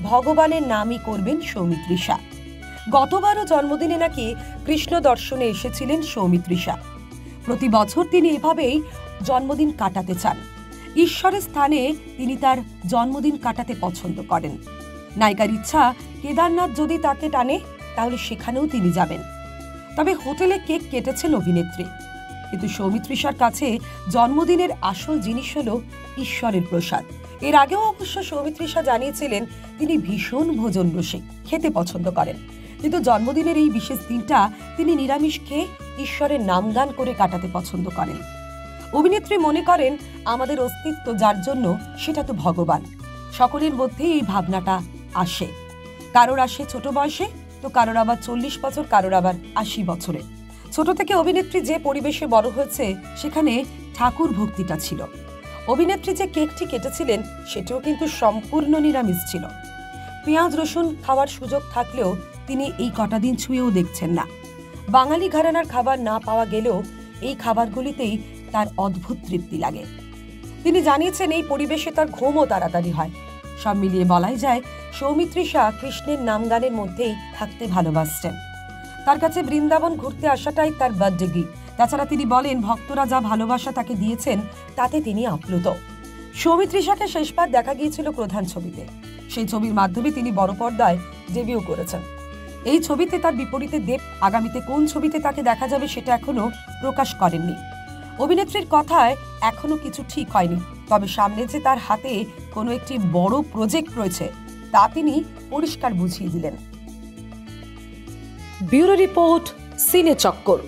ভগবানের নামই করবেন সৌমিত্রিষা। গতবারও জন্মদিনে নাকি কৃষ্ণ দর্শনে এসেছিলেন সৌমিত্রিষা। প্রতি বছর তিনি এভাবেই জন্মদিন কাটাতে চান। ঈশ্বরের স্থানে তিনি তার জন্মদিন কাটাতে পছন্দ করেন। নায়িকার ইচ্ছা, কেদারনাথ যদি তাকে টানে তাহলে সেখানেও তিনি যাবেন। তবে হোটেলে কেক কেটেছেন অভিনেত্রী, কিন্তু সৌমিত্রিষার কাছে জন্মদিনের আসল জিনিস হলো ঈশ্বরের প্রসাদ। এর আগেও অবশ্য সৌমিত্রিষা জানিয়েছিলেন তিনি ভীষণ ভোজন রসিক, খেতে পছন্দ করেন, কিন্তু জন্মদিনের এই বিশেষ দিনটা তিনি নিরামিষ খেয়ে ঈশ্বরের নামগান করে কাটাতে পছন্দ করেন। অভিনেত্রী মনে করেন, আমাদের অস্তিত্ব যার জন্য সেটা তো ভগবান। সকলের মধ্যেই এই ভাবনাটা আসে, কারোর আসে ছোট বয়সে, তো কারোর আবার 40 বছর, কারোর আবার 80 বছরে। ছোট থেকে অভিনেত্রী যে পরিবেশে বড় হয়েছে সেখানে ঠাকুর ভক্তিটা ছিল। অভিনেত্রী যে কেকটি কেটেছিলেন সেটাও কিন্তু সম্পূর্ণ নিরামিষ ছিল। পেঁয়াজ রসুন খাওয়ার সুযোগ থাকলেও তিনি এই কটা দিন ছুঁয়েও দেখছেন না। বাঙালি ঘরানার খাবার না পাওয়া গেলেও এই খাবারগুলিতেই তার অদ্ভুত তৃপ্তি লাগে। তিনি জানিয়েছেন এই পরিবেশে তার ঘুমও তাড়াতাড়ি হয়। সব মিলিয়ে বলাই যায় সৌমিত্রিষা কৃষ্ণের নামগানের মধ্যেই থাকতে ভালোবাসতেন। তার কাছে বৃন্দাবন ঘুরতে আসাটাই তার বার্থডে গিফট। তাছাড়া তিনি বলেন, ভক্তরা যা ভালোবাসা তাকে দিয়েছেন তাতে তিনি আপ্লুত। সৌমিত্রিষাকে শেষবার দেখা গিয়েছিল প্রধান ছবিতে। সেই ছবির মাধ্যমে তিনি বড় পর্দায় ডেবিউ করেছেন। এই ছবিতে তার বিপরীতে দেব আগামীতে কোন ছবিতে তাকে দেখা যাবে সেটা এখনো প্রকাশ করেননি। অভিনেত্রীর কথায় এখনো কিছু ঠিক হয়নি, তবে সামনে যে তার হাতে কোনো একটি বড় প্রজেক্ট রয়েছে তা তিনি পরিষ্কার বুঝিয়ে দিলেন। ব্যুরো রিপোর্ট, সিনে চক্কর।